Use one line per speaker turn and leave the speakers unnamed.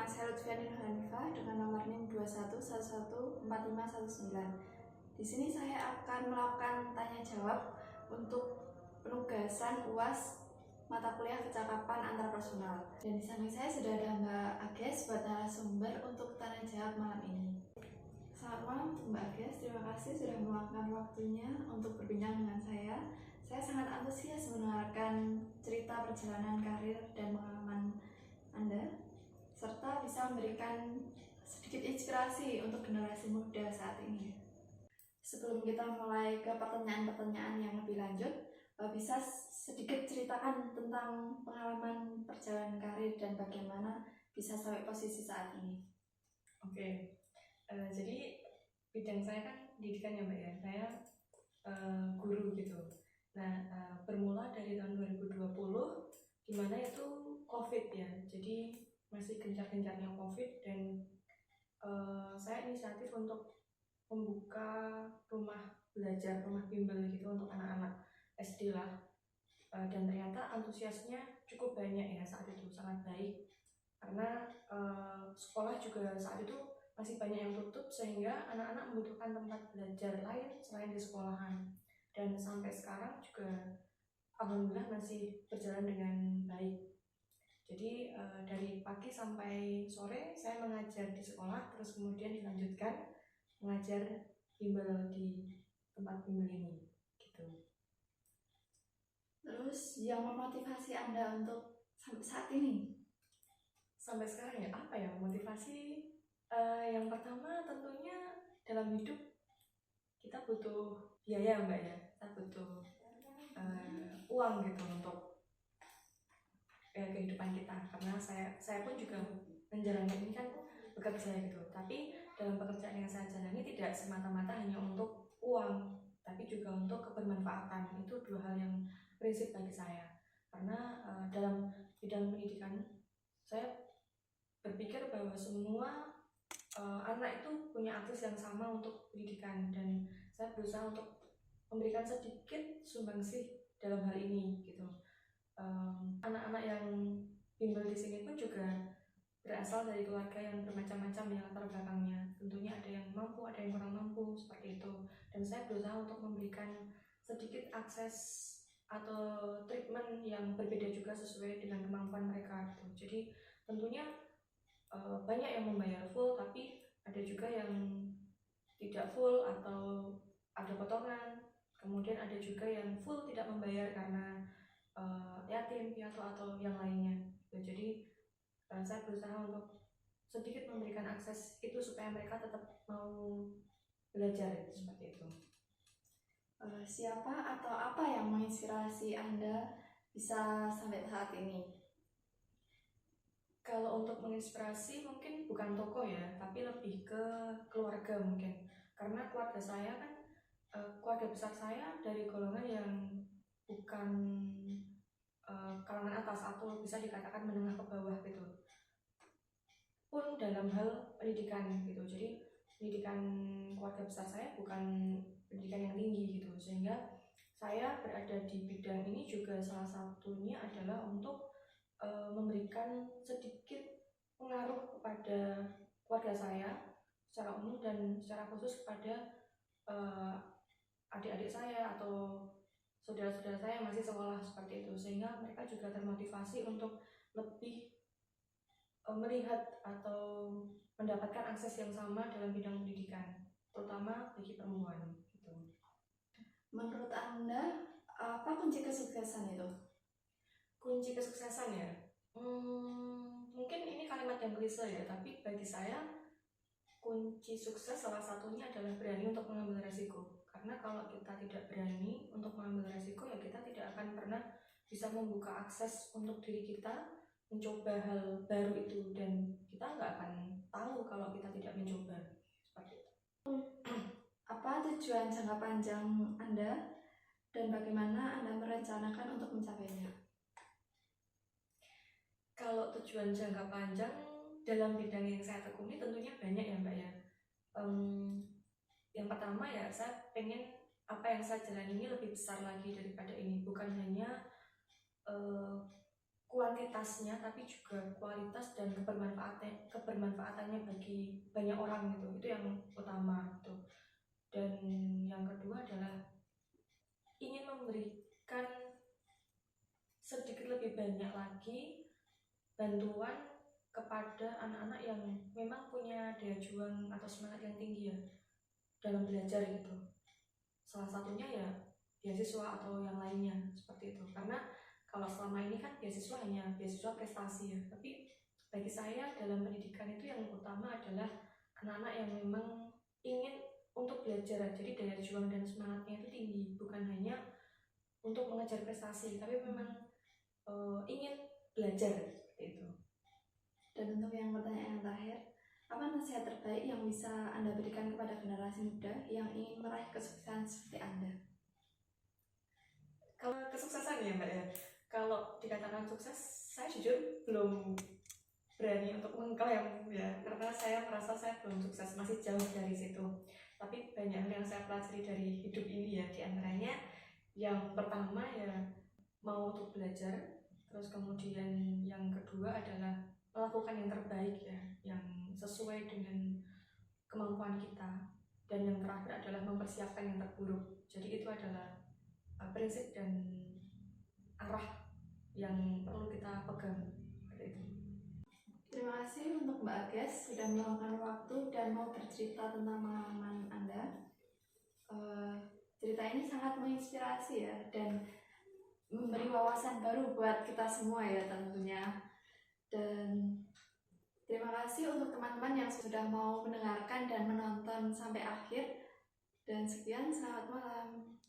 nama saya Lutfiani Hanifah dengan nomor NIM 21114519. Di sini saya akan melakukan tanya jawab untuk penugasan UAS mata kuliah kecakapan antarpersonal. Dan di samping saya sudah ada Mbak Agnes buat narasumber untuk tanya jawab malam ini. Selamat malam Mbak Agnes, terima kasih sudah meluangkan waktunya untuk berbincang dengan saya. Saya sangat antusias mendengarkan cerita perjalanan karir dan pengalaman Anda, serta bisa memberikan sedikit inspirasi untuk generasi muda saat ini. Sebelum kita mulai ke pertanyaan-pertanyaan yang lebih lanjut, bisa sedikit ceritakan tentang pengalaman perjalanan karir dan bagaimana bisa sampai posisi saat ini.
Oke, jadi bidang saya kan pendidikan ya Mbak ya, saya guru gitu. Nah, bermula dari tahun 2020, dimana itu COVID ya, jadi masih gencar-gencarnya COVID, dan saya inisiatif untuk membuka rumah belajar, rumah bimbel gitu untuk anak-anak SD lah, dan ternyata antusiasnya cukup banyak ya saat itu, sangat baik, karena sekolah juga saat itu masih banyak yang tutup, sehingga anak-anak membutuhkan tempat belajar lain selain di sekolahan. Dan sampai sekarang juga alhamdulillah masih berjalan dengan baik. Jadi dari pagi sampai sore saya mengajar di sekolah, terus kemudian dilanjutkan mengajar bimbel di tempat bimbel ini gitu.
Terus yang memotivasi Anda untuk sampai saat ini?
Sampai sekarang ya, apa ya motivasi? Yang pertama tentunya dalam hidup kita butuh biaya Mbak ya, kita butuh uang gitu untuk kehidupan kita, karena saya pun juga menjalani ini kan bekerja gitu, tapi dalam pekerjaan yang saya jalani tidak semata-mata hanya untuk uang, tapi juga untuk kebermanfaatan. Itu dua hal yang prinsip bagi saya, karena dalam bidang pendidikan saya berpikir bahwa semua anak itu punya akses yang sama untuk pendidikan, dan saya berusaha untuk memberikan sedikit sumbangsih dalam hal ini gitu. Anak-anak yang bimbel di sini pun juga berasal dari keluarga yang bermacam-macam ya latar belakangnya. Tentunya ada yang mampu, ada yang kurang mampu, seperti itu. Dan saya berusaha untuk memberikan sedikit akses atau treatment yang berbeda juga sesuai dengan kemampuan mereka gitu. Jadi tentunya banyak yang membayar full, tapi ada juga yang tidak full atau ada potongan. Kemudian ada juga yang full tidak membayar karena yatim, piatu atau yang lainnya. Jadi saya berusaha untuk sedikit memberikan akses itu supaya mereka tetap mau belajar seperti itu.
Siapa atau apa yang menginspirasi Anda bisa sampai saat ini?
Kalau untuk menginspirasi mungkin bukan tokoh ya, tapi lebih ke keluarga mungkin. Karena keluarga saya kan keluarga besar saya dari golongan yang bukan kalangan atas atau bisa dikatakan menengah ke bawah gitu, pun dalam hal pendidikan gitu. Jadi pendidikan keluarga besar saya bukan pendidikan yang tinggi gitu, sehingga saya berada di bidang ini juga salah satunya adalah untuk memberikan sedikit pengaruh kepada keluarga saya secara umum dan secara khusus kepada adik-adik saya atau saudara-saudara saya yang masih sekolah seperti itu, sehingga mereka juga termotivasi untuk lebih melihat atau mendapatkan akses yang sama dalam bidang pendidikan, terutama bagi perempuan gitu.
Menurut Anda, apa kunci kesuksesan itu?
Kunci kesuksesan ya, mungkin ini kalimat yang klise ya, tapi bagi saya kunci sukses salah satunya adalah berani untuk mengambil resiko. Karena kalau kita tidak berani untuk mengambil resiko, ya kita tidak akan pernah bisa membuka akses untuk diri kita mencoba hal baru itu, dan kita nggak akan tahu kalau kita tidak mencoba seperti itu.
Apa tujuan jangka panjang Anda dan bagaimana Anda merencanakan untuk mencapainya?
Kalau tujuan jangka panjang dalam bidang yang saya tekuni tentunya banyak ya Mbak ya. Yang pertama ya, saya pengen apa yang saya jalani ini lebih besar lagi daripada ini, bukan hanya kuantitasnya tapi juga kualitas dan kebermanfaatannya bagi banyak orang gitu. Itu yang utama gitu. Dan yang kedua adalah ingin memberikan sedikit lebih banyak lagi bantuan kepada anak-anak yang memang punya daya juang atau semangat yang tinggi ya dalam belajar gitu. Salah satunya ya beasiswa atau yang lainnya seperti itu. Karena kalau selama ini kan beasiswa hanya beasiswa prestasi ya, tapi bagi saya dalam pendidikan itu yang utama adalah anak-anak yang memang ingin untuk belajar, jadi daya juang dan semangatnya itu tinggi, bukan hanya untuk mengejar prestasi, tapi memang ingin belajar seperti itu.
Dan untuk yang pertanyaan yang terakhir, apa nasihat terbaik yang bisa Anda berikan kepada generasi muda yang ingin meraih kesuksesan seperti Anda?
Kalau kesuksesan ya Mbak ya, kalau dikatakan sukses, saya jujur belum berani untuk mengklaim ya, karena saya merasa saya belum sukses, masih jauh dari situ. Tapi banyak hal yang saya pelajari dari hidup ini ya, diantaranya yang pertama ya mau untuk belajar, terus kemudian yang kedua adalah melakukan yang terbaik ya, yang sesuai dengan kemampuan kita, dan yang terakhir adalah mempersiapkan yang terburuk. Jadi itu adalah prinsip dan arah yang perlu kita pegang seperti itu.
Terima kasih untuk Mbak Agnes sudah meluangkan waktu dan mau bercerita tentang pengalaman Anda. Cerita ini sangat menginspirasi ya, dan memberi wawasan baru buat kita semua ya tentunya. Dan terima kasih untuk teman-teman yang sudah mau mendengarkan dan menonton sampai akhir. Dan sekian, selamat malam.